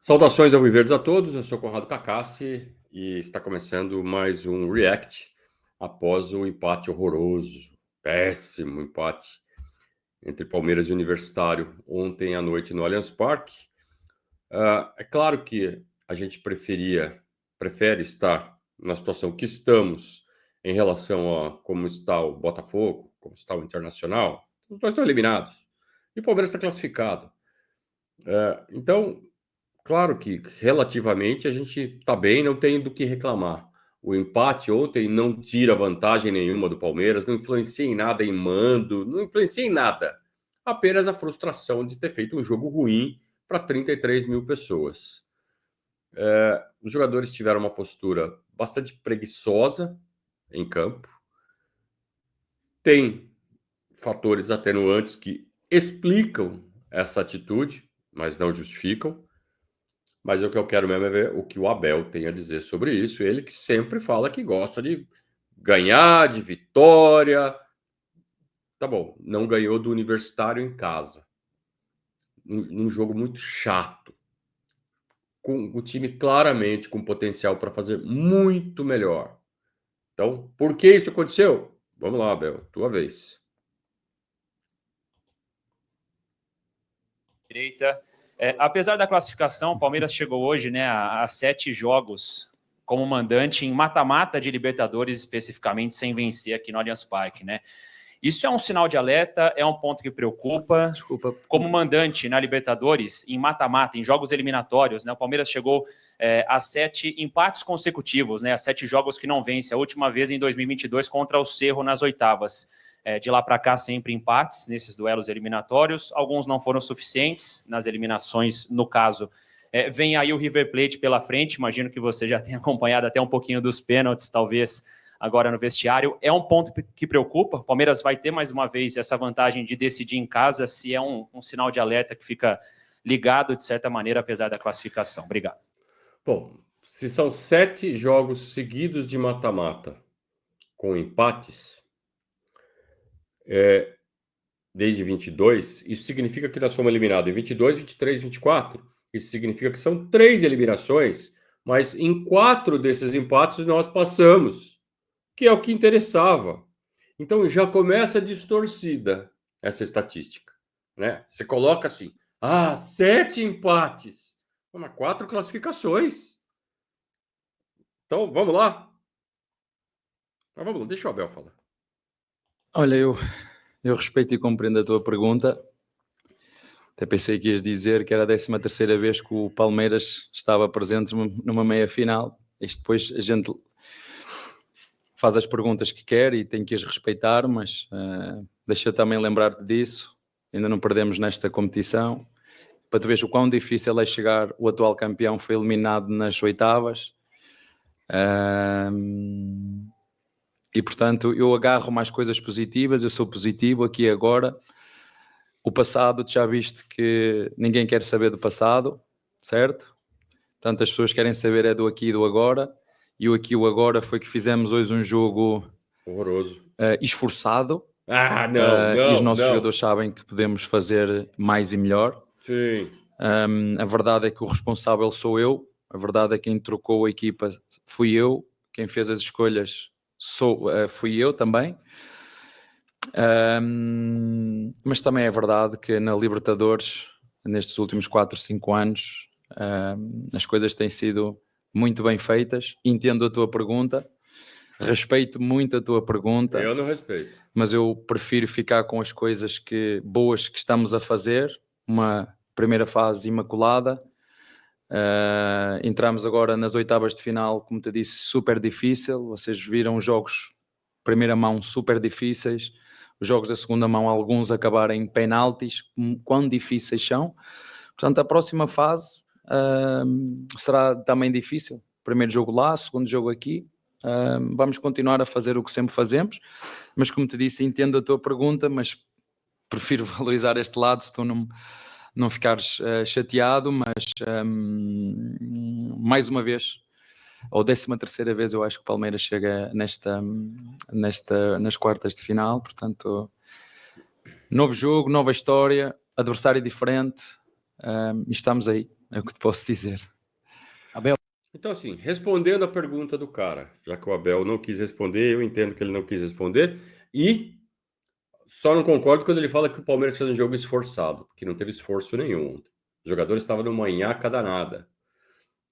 Saudações alviverdes a todos, eu sou Conrado Cacassi e está começando mais um React após o empate horroroso, péssimo empate entre Palmeiras e Universitário ontem à noite no Allianz Parque. É claro que a gente prefere estar na situação que estamos em relação a como está o Botafogo, como está o Internacional. Os dois estão eliminados e o Palmeiras está classificado. Então, claro que relativamente a gente está bem, não tem do que reclamar. O empate ontem não tira vantagem nenhuma do Palmeiras, não influencia em nada em mando, não influencia em nada. Apenas a frustração de ter feito um jogo ruim para 33 mil pessoas. Os jogadores tiveram uma postura bastante preguiçosa em campo. Tem fatores atenuantes que explicam essa atitude, mas não justificam. Mas o que eu quero mesmo é ver o que o Abel tem a dizer sobre isso. Ele que sempre fala que gosta de ganhar, de vitória. Tá bom, não ganhou do Universitário em casa. Num jogo muito chato. Com o time claramente com potencial para fazer muito melhor. Então, por que isso aconteceu? Vamos lá, Abel, tua vez. Direita. Apesar da classificação, o Palmeiras chegou hoje, né, a 7 jogos como mandante em mata-mata de Libertadores, especificamente, sem vencer aqui no Allianz Parque, né? Isso é um sinal de alerta, é um ponto que preocupa. Desculpa. Como mandante na Libertadores, em mata-mata, em jogos eliminatórios, né, o Palmeiras chegou a 7 empates consecutivos, né, a 7 jogos que não vence, a última vez em 2022 contra o Cerro nas oitavas. De lá para cá, sempre empates nesses duelos eliminatórios. Alguns não foram suficientes nas eliminações, no caso. Vem aí o River Plate pela frente, imagino que você já tenha acompanhado até um pouquinho dos pênaltis, talvez, agora no vestiário. É um ponto que preocupa. O Palmeiras vai ter, mais uma vez, essa vantagem de decidir em casa, se é um sinal de alerta que fica ligado, de certa maneira, apesar da classificação. Obrigado. Bom, se são 7 jogos seguidos de mata-mata com empates, desde 22, isso significa que nós fomos eliminados em 22, 23, 24. Isso significa que são 3 eliminações, mas em 4 desses empates nós passamos, que é o que interessava. Então já começa distorcida essa estatística, né? Você coloca assim, 7 empates, mas 4 classificações. Então, vamos lá? Mas vamos lá, deixa o Abel falar. Olha, eu respeito e compreendo a tua pergunta. Até pensei que ias dizer que era a 13ª vez que o Palmeiras estava presente numa meia-final. Isto depois a gente faz as perguntas que quer e tem que as respeitar, mas deixa eu também lembrar-te disso. Ainda não perdemos nesta competição. Para tu veres o quão difícil é chegar, o atual campeão foi eliminado nas oitavas. E portanto eu agarro mais coisas positivas, eu sou positivo aqui e agora. O passado, tu já viste que ninguém quer saber do passado, certo? Portanto as pessoas querem saber é do aqui e do agora, e o aqui e o agora foi que fizemos hoje um jogo horroroso, esforçado. Não, e os nossos jogadores sabem que podemos fazer mais e melhor. Sim. A verdade é que o responsável sou eu, a verdade é que quem trocou a equipa fui eu, quem fez as escolhas fui eu também. Mas também é verdade que na Libertadores, nestes últimos 4, 5 anos, as coisas têm sido muito bem feitas. Entendo a tua pergunta, respeito muito a tua pergunta. Eu não respeito. Mas eu prefiro ficar com as coisas boas que estamos a fazer. Uma primeira fase imaculada. Entramos agora nas oitavas de final, como te disse, super difícil. Vocês viram jogos primeira mão super difíceis. Os jogos da segunda mão, alguns acabarem em penaltis. Quão difíceis são. Portanto, a próxima fase será também difícil. Primeiro jogo lá, segundo jogo aqui. Vamos continuar a fazer o que sempre fazemos, mas como te disse, entendo a tua pergunta, mas prefiro valorizar este lado se tu não ficares chateado, mas mais uma vez, ou 13ª vez, eu acho que o Palmeiras chega nas quartas de final. Portanto, novo jogo, nova história, adversário diferente, e estamos aí, é o que te posso dizer. Abel. Então, assim, respondendo a pergunta do cara, já que o Abel não quis responder, eu entendo que ele não quis responder, e só não concordo quando ele fala que o Palmeiras fez um jogo esforçado, porque não teve esforço nenhum. Os jogadores estavam numa nhaca danada.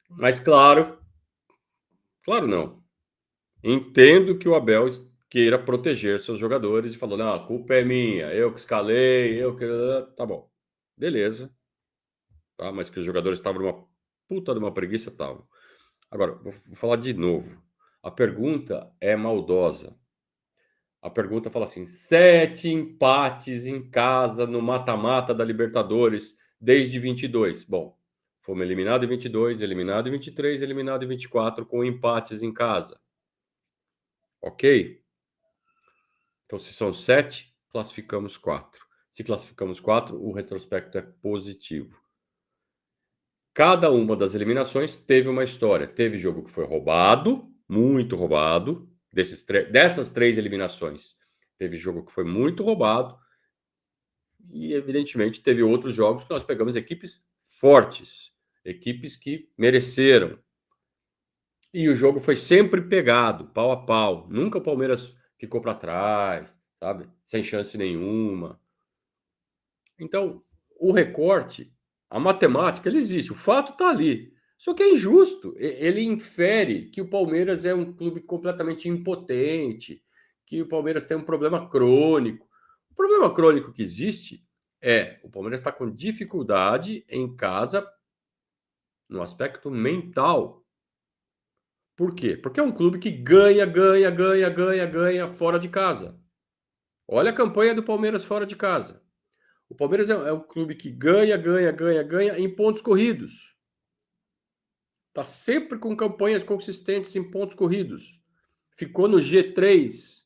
Mas claro não. Entendo que o Abel queira proteger seus jogadores e falou, não, a culpa é minha, eu que escalei, eu que... Tá bom, beleza. Tá? Mas que os jogadores estavam numa puta de uma preguiça, estavam. Agora, vou falar de novo. A pergunta é maldosa. A pergunta fala assim, 7 empates em casa no mata-mata da Libertadores desde 22. Bom, fomos eliminados em 22, eliminado em 23, eliminado em 24, com empates em casa. Ok? Então, se são 7, classificamos 4. Se classificamos 4, o retrospecto é positivo. Cada uma das eliminações teve uma história. Teve jogo que foi roubado, muito roubado, dessas 3 eliminações. Teve jogo que foi muito roubado e, evidentemente, teve outros jogos que nós pegamos equipes fortes, equipes que mereceram. E o jogo foi sempre pegado, pau a pau. Nunca o Palmeiras ficou para trás, sabe? Sem chance nenhuma. Então, o recorte, a matemática, ele existe, o fato está ali. Só que é injusto. Ele infere que o Palmeiras é um clube completamente impotente, que o Palmeiras tem um problema crônico. O problema crônico que existe é o Palmeiras está com dificuldade em casa no aspecto mental. Por quê? Porque é um clube que ganha fora de casa. Olha a campanha do Palmeiras fora de casa. O Palmeiras é um clube que ganha em pontos corridos. Está sempre com campanhas consistentes em pontos corridos. Ficou no G3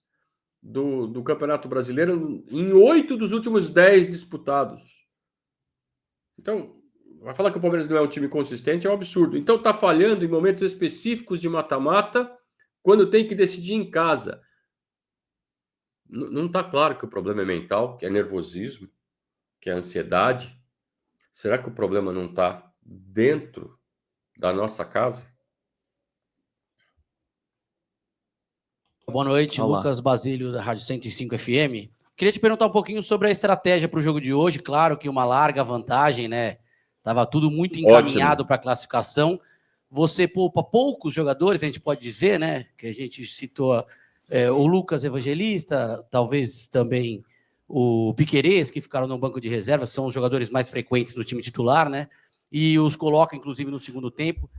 do Campeonato Brasileiro em 8 dos últimos 10 disputados. Então, vai falar que o Palmeiras não é um time consistente é um absurdo. Então, está falhando em momentos específicos de mata-mata quando tem que decidir em casa. Não está claro que o problema é mental, que é nervosismo, que é ansiedade. Será que o problema não está dentro da nossa casa? Boa noite, Olá. Lucas Basílio, da Rádio 105 FM. Queria te perguntar um pouquinho sobre a estratégia para o jogo de hoje. Claro que uma larga vantagem, né? Tava tudo muito encaminhado para a classificação. Você poupa poucos jogadores, a gente pode dizer, né? Que a gente citou o Lucas Evangelista, talvez também o Piquerez, que ficaram no banco de reserva, são os jogadores mais frequentes no time titular, né? E os coloca, inclusive, no segundo tempo.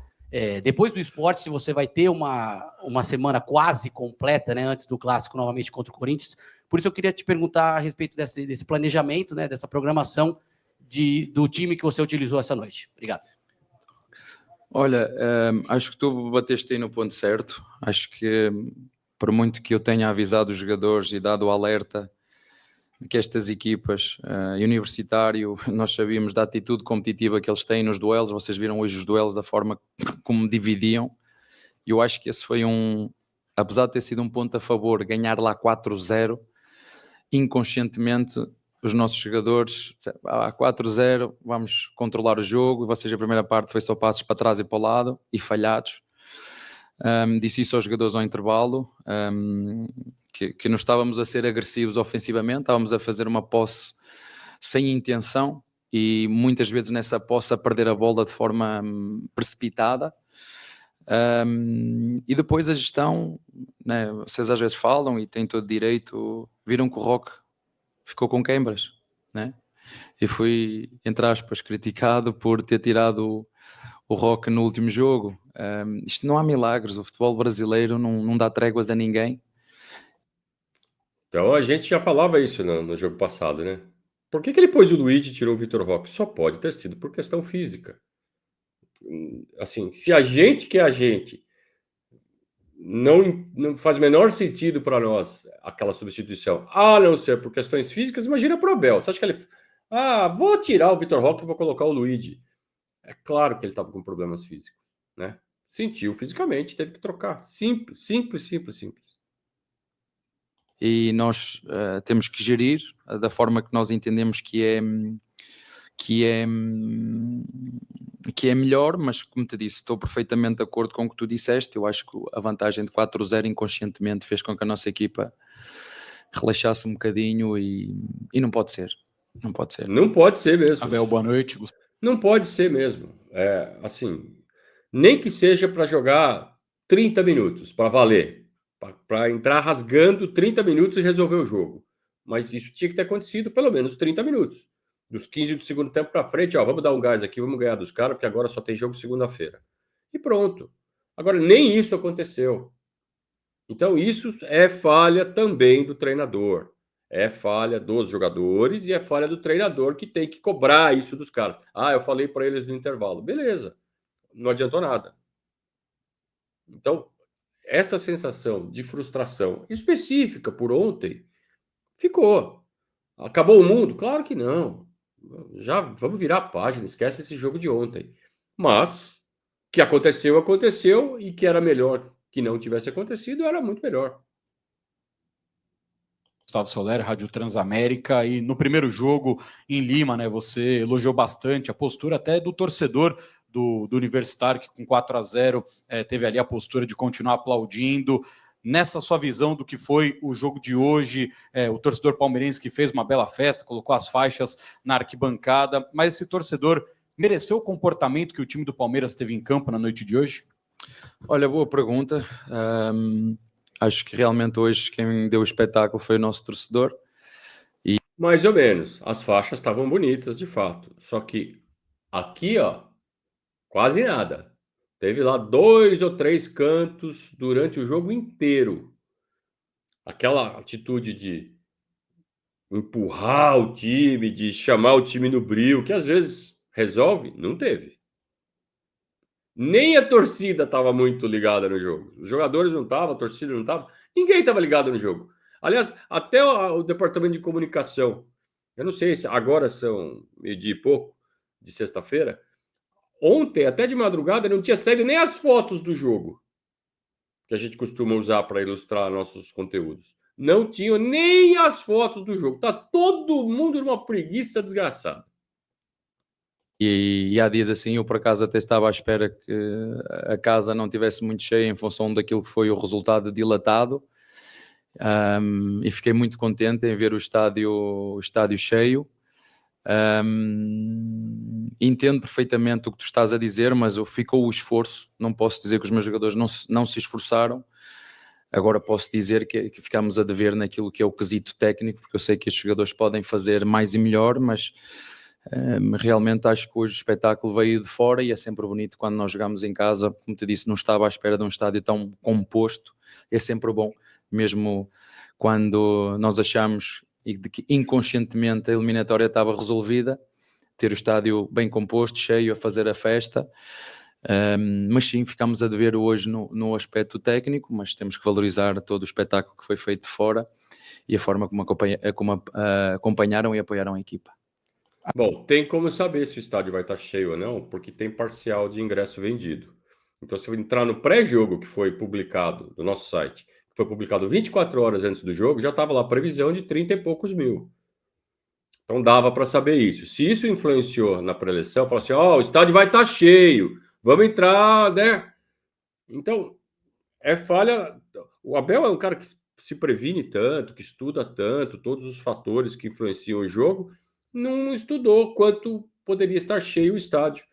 Depois do Sport, se você vai ter uma semana quase completa, né, antes do Clássico, novamente contra o Corinthians. Por isso eu queria te perguntar a respeito desse planejamento, né, dessa programação do time que você utilizou essa noite. Obrigado. Olha, acho que tu bateste aí no ponto certo. Acho que, por muito que eu tenha avisado os jogadores e dado o alerta de que estas equipas, Universitário, nós sabíamos da atitude competitiva que eles têm nos duelos. Vocês viram hoje os duelos, da forma como dividiam. E eu acho que esse foi apesar de ter sido um ponto a favor, ganhar lá 4-0, inconscientemente os nossos jogadores, 4-0, vamos controlar o jogo, e vocês a primeira parte foi só passos para trás e para o lado, e falhados. Disse isso aos jogadores ao intervalo, que não estávamos a ser agressivos ofensivamente, estávamos a fazer uma posse sem intenção, e muitas vezes nessa posse a perder a bola de forma precipitada. E depois a gestão, né, vocês às vezes falam e têm todo direito, viram que o Roque ficou com queimbras, né? E fui, entre aspas, criticado por ter tirado o Roque no último jogo. Isto não há milagres, o futebol brasileiro não dá tréguas a ninguém. Então a gente já falava isso no jogo passado, né? Por que ele pôs o Luigi e tirou o Vitor Roque? Só pode ter sido por questão física. Assim, se a gente que é a gente não faz o menor sentido para nós aquela substituição, a não ser por questões físicas, imagina para o Abel. Você acha que ele... vou tirar o Vitor Roque e vou colocar o Luigi. É claro que ele estava com problemas físicos, né? Sentiu fisicamente, teve que trocar. Simples. E nós temos que gerir da forma que nós entendemos que que é melhor, mas como te disse, estou perfeitamente de acordo com o que tu disseste. Eu acho que a vantagem de 4-0 inconscientemente fez com que a nossa equipa relaxasse um bocadinho e não pode ser. Não pode ser. Não pode ser mesmo. Abel, boa noite. Não pode ser mesmo. Assim, nem que seja para jogar 30 minutos, para valer. Para entrar rasgando 30 minutos e resolver o jogo. Mas isso tinha que ter acontecido pelo menos 30 minutos. Dos 15 do segundo tempo para frente, vamos dar um gás aqui, vamos ganhar dos caras, porque agora só tem jogo segunda-feira. E pronto. Agora, nem isso aconteceu. Então, isso é falha também do treinador. É falha dos jogadores e é falha do treinador que tem que cobrar isso dos caras. Eu falei para eles no intervalo. Beleza. Não adiantou nada. Então, essa sensação de frustração específica por ontem ficou. Acabou o mundo? Claro que não. Já vamos virar a página, esquece esse jogo de ontem. Mas que aconteceu, aconteceu, e que era melhor que não tivesse acontecido, era muito melhor. Gustavo Soler, Rádio Transamérica, e no primeiro jogo em Lima, né, você elogiou bastante a postura até do torcedor do Universitário, que com 4-0 teve ali a postura de continuar aplaudindo. Nessa sua visão do que foi o jogo de hoje, o torcedor palmeirense que fez uma bela festa, colocou as faixas na arquibancada, mas esse torcedor mereceu o comportamento que o time do Palmeiras teve em campo na noite de hoje? Olha, boa pergunta. Acho que realmente hoje quem deu o espetáculo foi o nosso torcedor. Mais ou menos. As faixas estavam bonitas, de fato. Só que aqui, quase nada. Teve lá 2 ou 3 cantos durante o jogo inteiro. Aquela atitude de empurrar o time, de chamar o time no brio, que às vezes resolve, não teve. Nem a torcida estava muito ligada no jogo. Os jogadores não estavam, a torcida não estava. Ninguém estava ligado no jogo. Aliás, até o departamento de comunicação. Eu não sei se agora são meio-dia e pouco, de sexta-feira. Ontem, até de madrugada, não tinha saído nem as fotos do jogo que a gente costuma usar para ilustrar nossos conteúdos. Não tinham nem as fotos do jogo. Tá todo mundo numa preguiça desgraçada. E há dias assim, eu por acaso até estava à espera que a casa não tivesse muito cheia em função daquilo que foi o resultado dilatado, e fiquei muito contente em ver o estádio cheio. Entendo perfeitamente o que tu estás a dizer, mas ficou o esforço. Não posso dizer que os meus jogadores não se esforçaram. Agora posso dizer que ficámos a dever naquilo que é o quesito técnico, porque eu sei que os jogadores podem fazer mais e melhor, mas realmente acho que hoje o espetáculo veio de fora e é sempre bonito quando nós jogamos em casa. Como te disse, não estava à espera de um estádio tão composto. É sempre bom, mesmo quando nós achamos e de que inconscientemente a eliminatória estava resolvida, ter o estádio bem composto, cheio, a fazer a festa. Mas sim, ficámos a dever hoje no aspecto técnico, mas temos que valorizar todo o espetáculo que foi feito de fora e a forma como acompanharam e apoiaram a equipa. Bom, tem como saber se o estádio vai estar cheio ou não, porque tem parcial de ingresso vendido. Então, se eu entrar no pré-jogo que foi publicado no nosso site, que foi publicado 24 horas antes do jogo, já estava lá a previsão de 30 e poucos mil. Então, dava para saber isso. Se isso influenciou na pré-eleição, falou assim, o estádio vai estar cheio, vamos entrar, né? Então, é falha. O Abel é um cara que se previne tanto, que estuda tanto, todos os fatores que influenciam o jogo, não estudou quanto poderia estar cheio o estádio.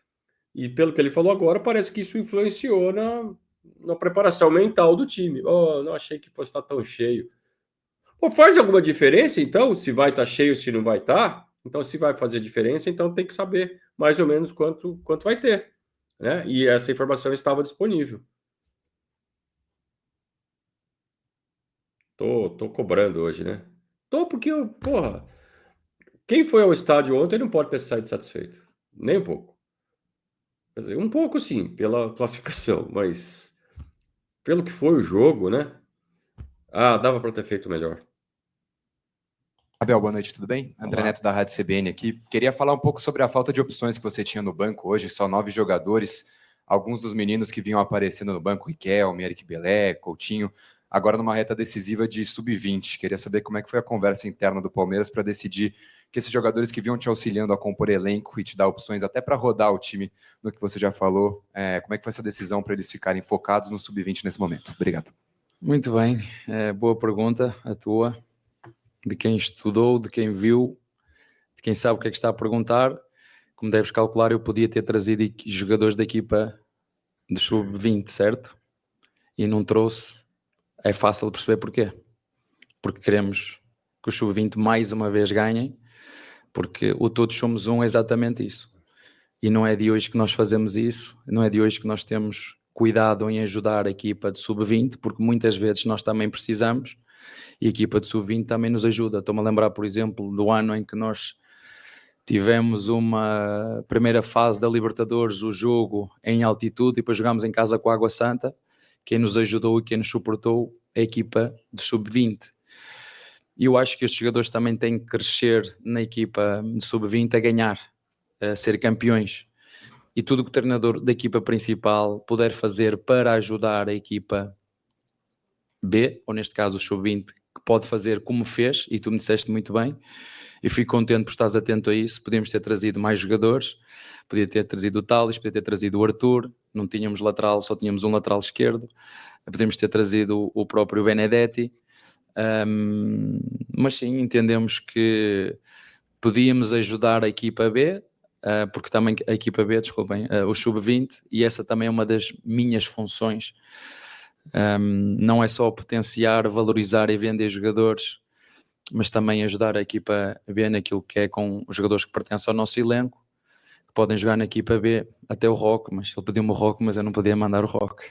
E pelo que ele falou agora, parece que isso influenciou na preparação mental do time. Não achei que fosse estar tão cheio. Faz alguma diferença, então, se vai estar cheio, se não vai estar? Então, se vai fazer diferença, então tem que saber mais ou menos quanto vai ter. Né? E essa informação estava disponível. Tô cobrando hoje, né? Porque, quem foi ao estádio ontem não pode ter saído satisfeito. Nem um pouco. Quer dizer, um pouco sim, pela classificação, mas pelo que foi o jogo, né? Dava para ter feito melhor. Abel, boa noite, tudo bem? André Neto da Rádio CBN aqui. Queria falar um pouco sobre a falta de opções que você tinha no banco hoje, só 9 jogadores. Alguns dos meninos que vinham aparecendo no banco, Riquelme, Eric Belé, Coutinho, agora numa reta decisiva de sub-20. Queria saber como é que foi a conversa interna do Palmeiras para decidir que esses jogadores que vinham te auxiliando a compor elenco e te dar opções até para rodar o time no que você já falou, como é que foi essa decisão para eles ficarem focados no Sub-20 nesse momento? Obrigado. Muito bem, boa pergunta a tua, de quem estudou, de quem viu, de quem sabe o que é que está a perguntar. Como deves calcular, eu podia ter trazido jogadores da equipa de Sub-20, certo? E não trouxe. É fácil de perceber porquê. Porque queremos que os Sub-20 mais uma vez ganhem, porque o Todos Somos Um é exatamente isso. E não é de hoje que nós fazemos isso, não é de hoje que nós temos cuidado em ajudar a equipa de Sub-20, porque muitas vezes nós também precisamos e a equipa de Sub-20 também nos ajuda. Estou-me a lembrar, por exemplo, do ano em que nós tivemos uma primeira fase da Libertadores, o jogo em altitude, e depois jogámos em casa com a Água Santa. Quem nos ajudou e quem nos suportou é a equipa de Sub-20. E eu acho que estes jogadores também têm que crescer na equipa de Sub-20 a ganhar, a ser campeões. E tudo que o treinador da equipa principal puder fazer para ajudar a equipa B, ou neste caso o Sub-20, que pode fazer como fez, e tu me disseste muito bem, eu fico contente por estares atento a isso. Podíamos ter trazido mais jogadores, podia ter trazido o Thales, podia ter trazido o Arthur, não tínhamos lateral, só tínhamos um lateral esquerdo, podíamos ter trazido o próprio Benedetti, mas sim, entendemos que podíamos ajudar a equipa B, porque também a equipa B, desculpem, o Sub-20, e essa também é uma das minhas funções. Não é só potenciar, valorizar e vender jogadores, mas também ajudar a equipa B naquilo que é com os jogadores que pertencem ao nosso elenco, que podem jogar na equipa B, até o Roque, mas ele pediu-me o Roque, mas eu não podia mandar o Roque.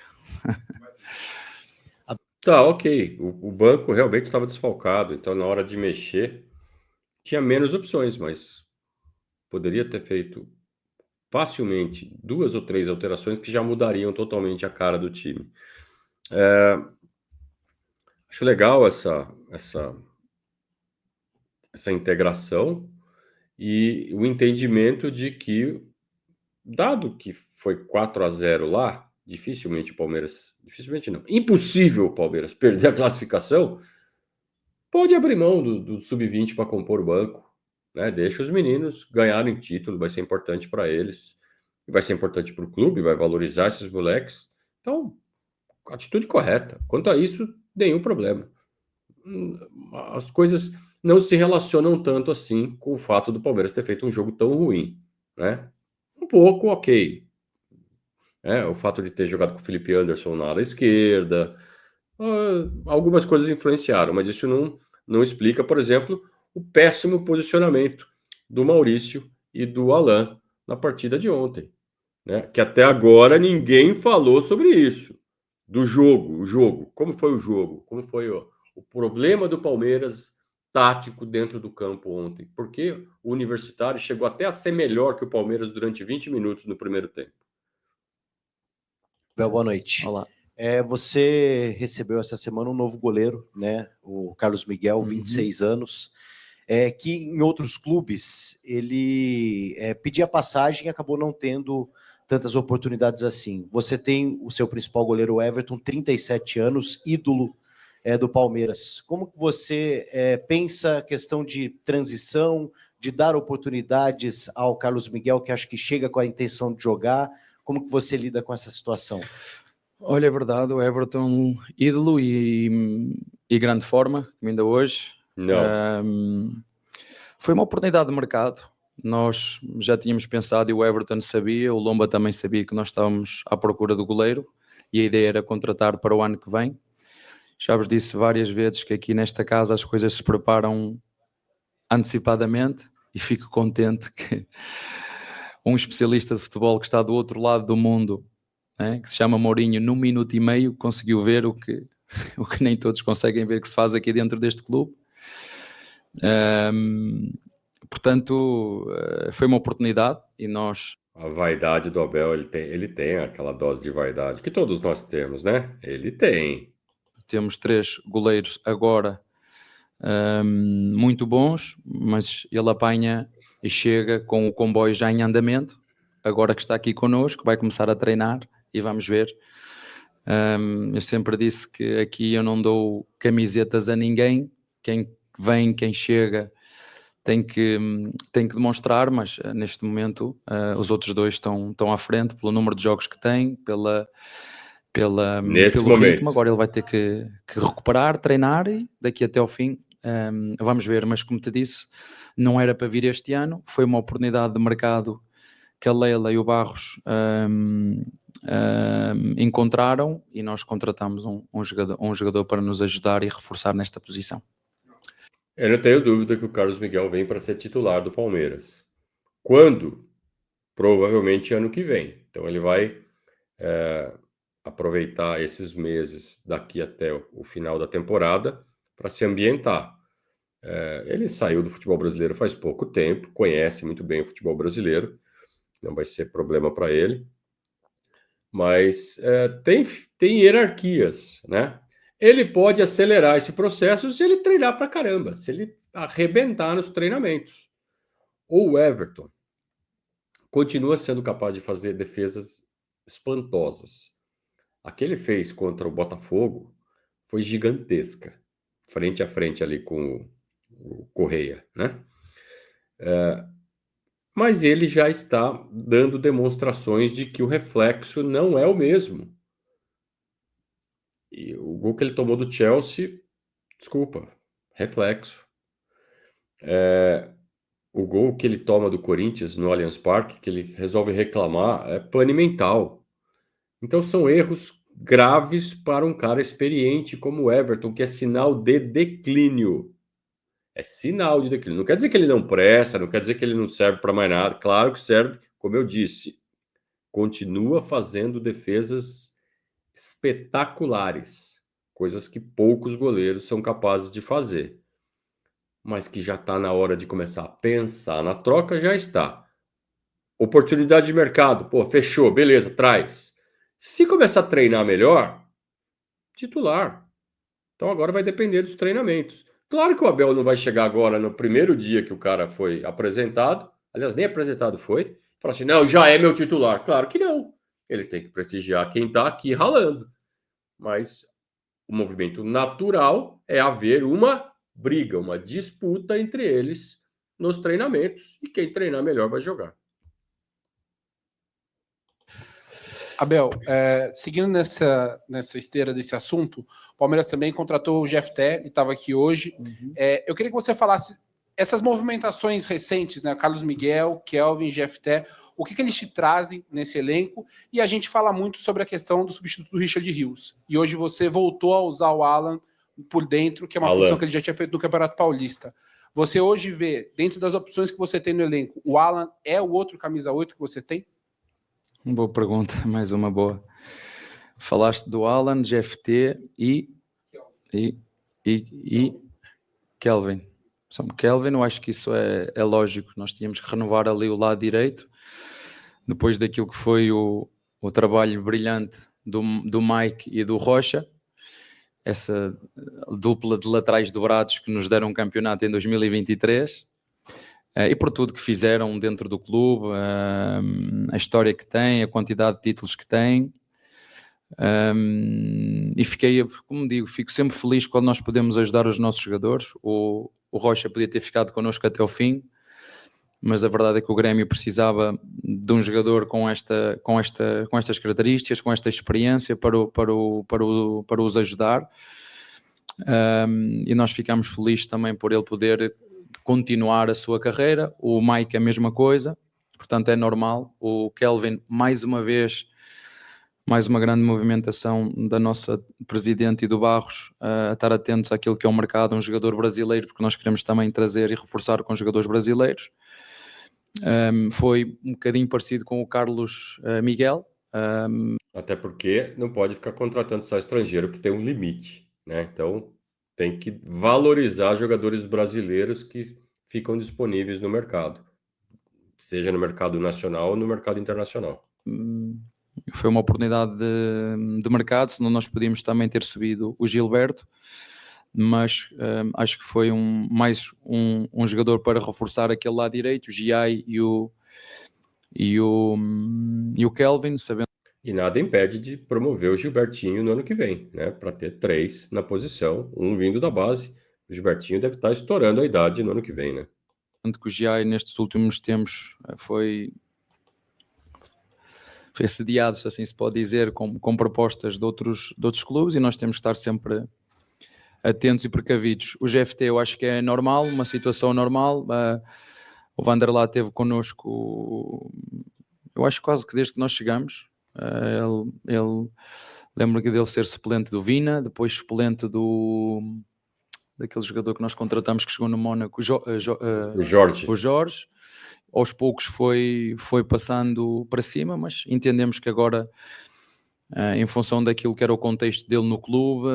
Tá, ok. O banco realmente estava desfalcado, então na hora de mexer tinha menos opções, mas poderia ter feito facilmente 2 ou 3 alterações que já mudariam totalmente a cara do time. Acho legal essa integração e o entendimento de que, dado que foi 4-0 lá, dificilmente não, impossível o Palmeiras perder a classificação, pode abrir mão do Sub-20 para compor o banco, né? Deixa os meninos ganharem título, vai ser importante para eles, vai ser importante para o clube, vai valorizar esses moleques. Então, atitude correta. Quanto a isso, nenhum problema. As coisas não se relacionam tanto assim com o fato do Palmeiras ter feito um jogo tão ruim, né? Um pouco, ok. O fato de ter jogado com o Felipe Anderson na ala esquerda, algumas coisas influenciaram, mas isso não explica, por exemplo, o péssimo posicionamento do Maurício e do Alan na partida de ontem, né? Que até agora ninguém falou sobre isso. Do jogo, como foi o jogo, como foi o problema do Palmeiras tático dentro do campo ontem, porque o Universitário chegou até a ser melhor que o Palmeiras durante 20 minutos no primeiro tempo. Boa noite. Olá. Você recebeu essa semana um novo goleiro, né? O Carlos Miguel, 26 anos, que em outros clubes ele pedia passagem e acabou não tendo tantas oportunidades assim. Você tem o seu principal goleiro, o Everton, 37 anos, ídolo do Palmeiras. Como que você pensa a questão de transição, de dar oportunidades ao Carlos Miguel, que acho que chega com a intenção de jogar? Como que você lida com essa situação? Olha, é verdade, o Everton, ídolo e grande forma, como ainda hoje. Não. Foi uma oportunidade de mercado. Nós já tínhamos pensado, e o Everton sabia, o Lomba também sabia que nós estávamos à procura do goleiro e a ideia era contratar para o ano que vem. Já vos disse várias vezes que aqui nesta casa as coisas se preparam antecipadamente e fico contente que um especialista de futebol que está do outro lado do mundo, que se chama Mourinho, num minuto e meio conseguiu ver o que nem todos conseguem ver que se faz aqui dentro deste clube. Portanto, foi uma oportunidade e nós... A vaidade do Abel, ele tem aquela dose de vaidade que todos nós temos, né? Ele tem. Temos 3 goleiros agora muito bons, mas ele apanha e chega com o comboio já em andamento, agora que está aqui connosco, vai começar a treinar e vamos ver. Eu sempre disse que aqui eu não dou camisetas a ninguém, quem vem, quem chega, tem que demonstrar, mas neste momento os outros dois estão à frente pelo número de jogos que têm, Neste pelo momento. ritmo. Agora ele vai ter que recuperar, treinar e daqui até ao fim vamos ver. Mas como te disse, não era para vir este ano, foi uma oportunidade de mercado que a Leila e o Barros encontraram e nós contratamos um jogador para nos ajudar e reforçar nesta posição. Eu não tenho dúvida que o Carlos Miguel vem para ser titular do Palmeiras. Quando? Provavelmente ano que vem. Então ele vai aproveitar esses meses daqui até o final da temporada para se ambientar. Ele saiu do futebol brasileiro faz pouco tempo, conhece muito bem o futebol brasileiro, não vai ser problema para ele. Mas tem hierarquias, né? Ele pode acelerar esse processo se ele treinar pra caramba, se ele arrebentar nos treinamentos. O Everton continua sendo capaz de fazer defesas espantosas. A que ele fez contra o Botafogo foi gigantesca, frente a frente ali com o Correia, né? Mas ele já está dando demonstrações de que o reflexo não é o mesmo. E o gol que ele tomou do Chelsea, desculpa, reflexo. O gol que ele toma do Corinthians no Allianz Parque, que ele resolve reclamar, é pane mental. Então são erros graves para um cara experiente como o Everton, que é sinal de declínio. É sinal de declínio. Não quer dizer que ele não presta, não quer dizer que ele não serve para mais nada. Claro que serve, como eu disse. Continua fazendo defesas espetaculares, coisas que poucos goleiros são capazes de fazer. Mas que já está na hora de começar a pensar na troca, já está. Oportunidade de mercado, pô, fechou, beleza, traz. Se começar a treinar melhor, titular. Então agora vai depender dos treinamentos. Claro que o Abel não vai chegar agora no primeiro dia que o cara foi apresentado, aliás, nem apresentado foi, e falar assim, não, já é meu titular. Claro que não. Ele tem que prestigiar quem está aqui ralando. Mas o movimento natural é haver uma briga, uma disputa entre eles nos treinamentos. E quem treinar melhor vai jogar. Abel, seguindo nessa esteira desse assunto, o Palmeiras também contratou o Jefté e estava aqui hoje. Eu queria que você falasse essas movimentações recentes, né? Carlos Miguel, Kelvin, Jefté, o que eles te trazem nesse elenco? E a gente fala muito sobre a questão do substituto do Richard Rios. E hoje você voltou a usar o Alan por dentro, que é uma função que ele já tinha feito no Campeonato Paulista. Você hoje vê, dentro das opções que você tem no elenco, o Alan é o outro camisa 8 que você tem? Boa pergunta, mais uma boa. Falaste do Alan, GFT e Kelvin. Kelvin, eu acho que isso é lógico. Nós tínhamos que renovar ali o lado direito, depois daquilo que foi o trabalho brilhante do Mike e do Rocha, essa dupla de laterais dobrados que nos deram um campeonato em 2023. E por tudo que fizeram dentro do clube, a história que tem, a quantidade de títulos que tem. E como digo, fico sempre feliz quando nós podemos ajudar os nossos jogadores. O Rocha podia ter ficado connosco até o fim, mas a verdade é que o Grêmio precisava de um jogador com estas características, com esta experiência para os ajudar. E nós ficamos felizes também por ele poder continuar a sua carreira. O Mike a mesma coisa, portanto é normal. O Kelvin, mais uma vez, mais uma grande movimentação da nossa presidente e do Barros, a estar atentos àquilo que é o mercado, um jogador brasileiro, porque nós queremos também trazer e reforçar com jogadores brasileiros. Foi um bocadinho parecido com o Carlos Miguel. Até porque não pode ficar contratando só estrangeiro, que tem um limite, né? Então tem que valorizar jogadores brasileiros que ficam disponíveis no mercado, seja no mercado nacional ou no mercado internacional. Foi uma oportunidade de mercado, senão nós podíamos também ter subido o Gilberto, mas acho que foi mais um jogador para reforçar aquele lado direito, o Giai e o Kelvin, sabendo. E nada impede de promover o Gilbertinho no ano que vem, né? Para ter 3 na posição, um vindo da base. O Gilbertinho deve estar estourando a idade no ano que vem, né? Tanto que o GI nestes últimos tempos foi assediado, se assim se pode dizer, com propostas de outros clubes, e nós temos que estar sempre atentos e precavidos. O GFT eu acho que é normal, uma situação normal. O Vanderlá esteve connosco, eu acho quase que desde que nós chegamos. Ele lembro dele ser suplente do Vina, depois suplente daquele jogador que nós contratamos que chegou no Mónaco, O Jorge. o Jorge. Aos poucos foi passando para cima, mas entendemos que agora, em função daquilo que era o contexto dele no clube,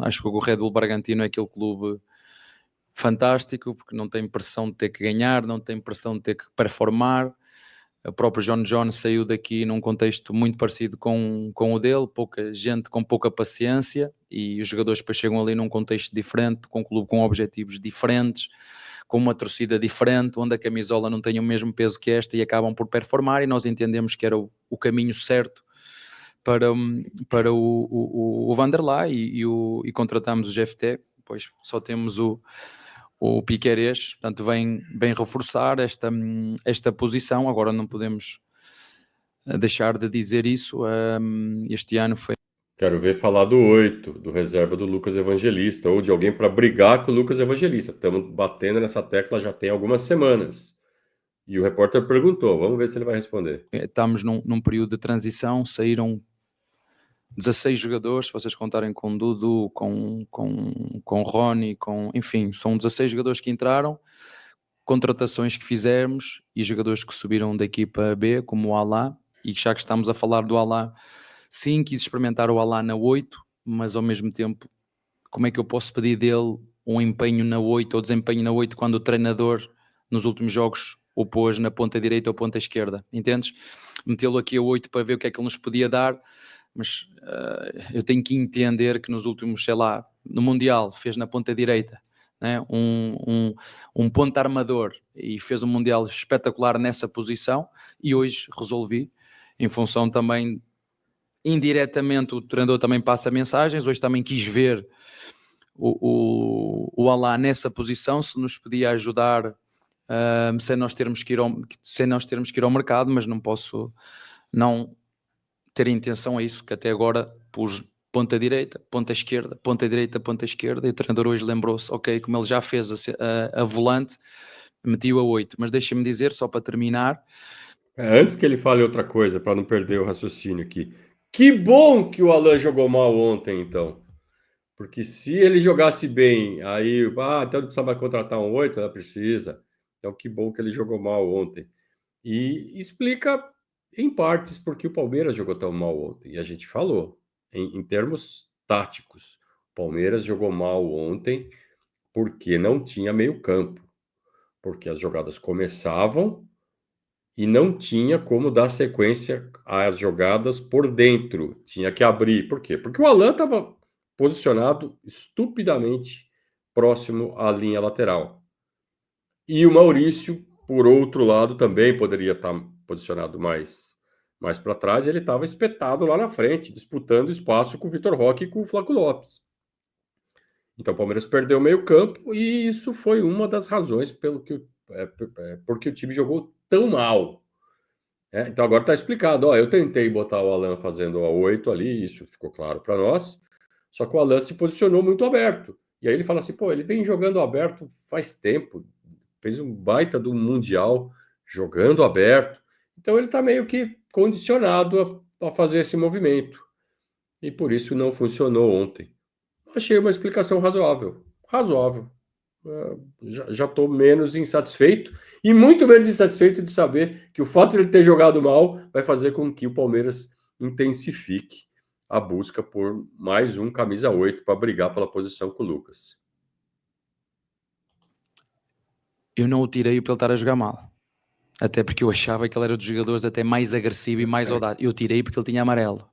acho que o Red Bull Bragantino é aquele clube fantástico, porque não tem pressão de ter que ganhar, não tem pressão de ter que performar. O próprio John saiu daqui num contexto muito parecido com o dele, pouca gente com pouca paciência, e os jogadores depois chegam ali num contexto diferente, com um clube com objetivos diferentes, com uma torcida diferente, onde a camisola não tem o mesmo peso que esta, e acabam por performar, e nós entendemos que era o caminho certo para o Vanderlá, e contratamos o GFT. Depois só temos o Piquerez, portanto vem reforçar esta posição. Agora não podemos deixar de dizer isso. Este ano foi... Quero ver falar do 8, do reserva do Lucas Evangelista, ou de alguém para brigar com o Lucas Evangelista. Estamos batendo nessa tecla já tem algumas semanas. E o repórter perguntou, vamos ver se ele vai responder. Estamos num período de transição, saíram 16 jogadores, se vocês contarem com Dudu, com Rony, enfim, são 16 jogadores que entraram, contratações que fizemos e jogadores que subiram da equipa B, como o Alá, e já que estamos a falar do Alá, sim, quis experimentar o Alá na 8, mas ao mesmo tempo, como é que eu posso pedir dele um empenho na 8 ou desempenho na 8 quando o treinador nos últimos jogos o pôs na ponta direita ou ponta esquerda, entendes? Metê-lo aqui a 8 para ver o que é que ele nos podia dar, mas eu tenho que entender que nos últimos, sei lá, no Mundial fez na ponta direita, né? um ponta armador, e fez um Mundial espetacular nessa posição, e hoje resolvi, em função também, indiretamente o treinador também passa mensagens, hoje também quis ver o Alá nessa posição, se nos podia ajudar, sem nós termos que ir ao mercado, mas não posso não ter intenção a isso, que até agora pus ponta direita, ponta esquerda, ponta direita, ponta esquerda, e o treinador hoje lembrou-se, ok, como ele já fez a volante, meti-o a 8, mas deixa-me dizer, só para terminar... Antes que ele fale outra coisa, para não perder o raciocínio aqui, que bom que o Alan jogou mal ontem, então, porque se ele jogasse bem, aí, então precisava contratar um 8, ela precisa, então que bom que ele jogou mal ontem, e explica em partes porque o Palmeiras jogou tão mal ontem, e a gente falou, em termos táticos, o Palmeiras jogou mal ontem porque não tinha meio campo, porque as jogadas começavam e não tinha como dar sequência às jogadas por dentro, tinha que abrir, por quê? Porque o Alan estava posicionado estupidamente próximo à linha lateral, e o Maurício, por outro lado, também poderia estar posicionado mais para trás, ele estava espetado lá na frente, disputando espaço com o Vitor Roque e com o Flaco Lopes. Então o Palmeiras perdeu o meio campo, e isso foi uma das razões porque o time jogou tão mal. Então agora está explicado. Eu tentei botar o Alan fazendo a 8 ali, isso ficou claro para nós, só que o Alan se posicionou muito aberto. E aí ele fala assim, ele vem jogando aberto faz tempo, fez um baita do Mundial jogando aberto. Então ele está meio que condicionado a fazer esse movimento. E por isso não funcionou ontem. Achei uma explicação razoável. Já estou menos insatisfeito, e muito menos insatisfeito de saber que o fato de ele ter jogado mal vai fazer com que o Palmeiras intensifique a busca por mais um camisa 8 para brigar pela posição com o Lucas. Eu não o tirei para ele estar a jogar mal, até porque eu achava que ele era dos jogadores até mais agressivo e mais audaz. Eu tirei porque ele tinha amarelo,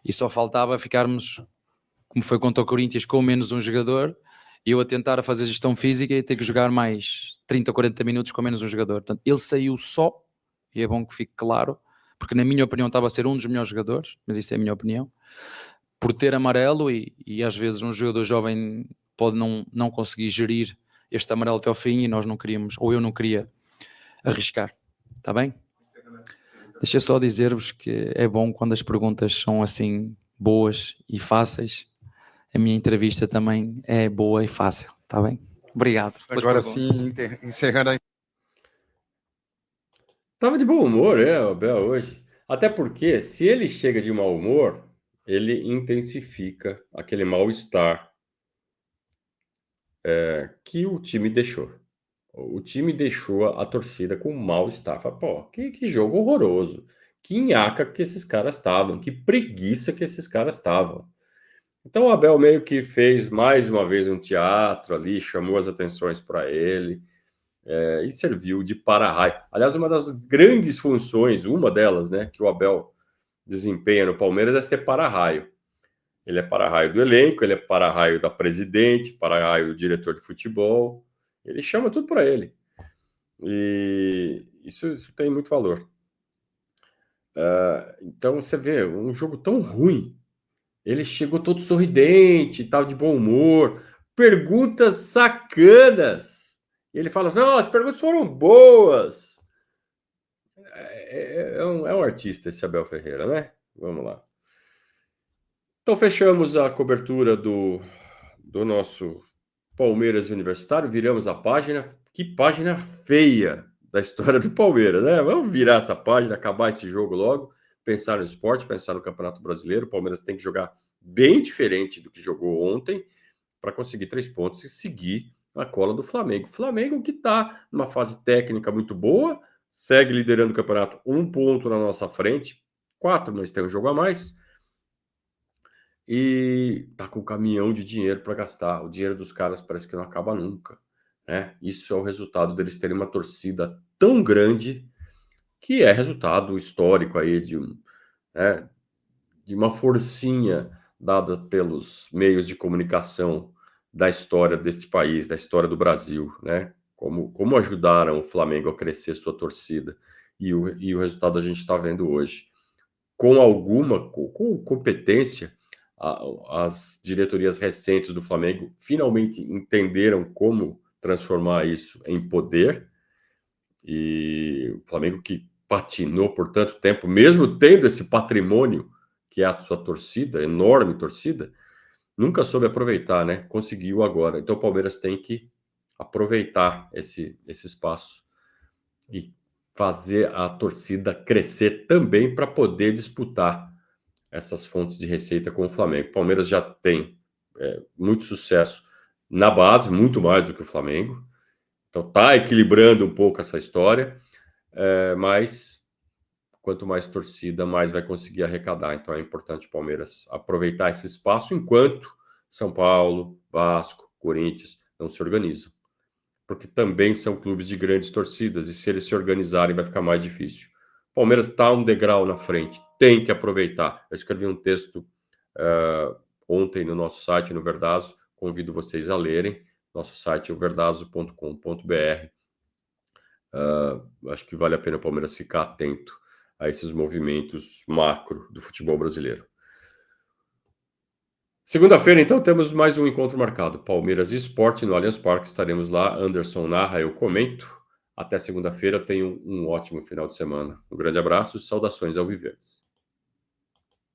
e só faltava ficarmos, como foi contra o Corinthians, com menos um jogador, e eu a tentar a fazer gestão física e ter que jogar mais 30 ou 40 minutos com menos um jogador. Portanto, ele saiu só, e é bom que fique claro, porque na minha opinião estava a ser um dos melhores jogadores, mas isso é a minha opinião, por ter amarelo, e às vezes um jogador jovem pode não conseguir gerir este amarelo até ao fim e nós não queríamos, ou eu não queria arriscar. Está bem? Deixa eu só dizer-vos que é bom quando as perguntas são assim boas e fáceis. A minha entrevista também é boa e fácil, está bem? Obrigado. Agora sim, encerrando a... Tava de bom humor, o Abel, hoje. Até porque, se ele chega de mau humor, ele intensifica aquele mal-estar que o time deixou. O time deixou a torcida com mal-estar. Fala, pô, que jogo horroroso. Que nhaca que esses caras estavam. Que preguiça que esses caras estavam. Então o Abel meio que fez mais uma vez um teatro ali, chamou as atenções para ele e serviu de para-raio. Aliás, uma das grandes funções, uma delas, né, que o Abel desempenha no Palmeiras é ser para-raio. Ele é para-raio do elenco, ele é para-raio da presidente, para-raio do diretor de futebol. Ele chama tudo para ele. E isso tem muito valor. Então você vê, um jogo tão ruim. Ele chegou todo sorridente, tal, de bom humor, perguntas sacanas. Ele fala assim: as perguntas foram boas. É um artista esse Abel Ferreira, né? Vamos lá. Então fechamos a cobertura do nosso Palmeiras Universitário, viramos a página. Que página feia da história do Palmeiras, né? Vamos virar essa página, acabar esse jogo logo. Pensar no esporte, pensar no Campeonato Brasileiro. O Palmeiras tem que jogar bem diferente do que jogou ontem para conseguir 3 pontos e seguir na cola do Flamengo. Flamengo que está numa fase técnica muito boa, segue liderando o campeonato 1 ponto na nossa frente, 4, mas tem um jogo a mais, e está com um caminhão de dinheiro para gastar. O dinheiro dos caras parece que não acaba nunca, né? Isso é o resultado deles terem uma torcida tão grande, que é resultado histórico aí de uma forcinha dada pelos meios de comunicação da história deste país, da história do Brasil, né? Como ajudaram o Flamengo a crescer sua torcida. E o resultado a gente está vendo hoje. Com competência, as diretorias recentes do Flamengo finalmente entenderam como transformar isso em poder. E o Flamengo que patinou por tanto tempo, mesmo tendo esse patrimônio que é a sua torcida, enorme torcida, nunca soube aproveitar, né? Conseguiu agora. Então o Palmeiras tem que aproveitar esse espaço e fazer a torcida crescer também para poder disputar essas fontes de receita com o Flamengo. O Palmeiras já tem muito sucesso na base, muito mais do que o Flamengo. Então está equilibrando um pouco essa história, mas quanto mais torcida, mais vai conseguir arrecadar. Então é importante o Palmeiras aproveitar esse espaço enquanto São Paulo, Vasco, Corinthians não se organizam. Porque também são clubes de grandes torcidas e se eles se organizarem vai ficar mais difícil. O Palmeiras está um degrau na frente, tem que aproveitar. Eu escrevi um texto ontem no nosso site, no Verdazo, convido vocês a lerem. Nosso site é o verdazo.com.br. Acho que vale a pena o Palmeiras ficar atento a esses movimentos macro do futebol brasileiro. Segunda-feira, então, temos mais um encontro marcado. Palmeiras e Sport no Allianz Parque. Estaremos lá. Anderson narra, eu comento. Até segunda-feira. Tenham um ótimo final de semana. Um grande abraço e saudações alviverdes.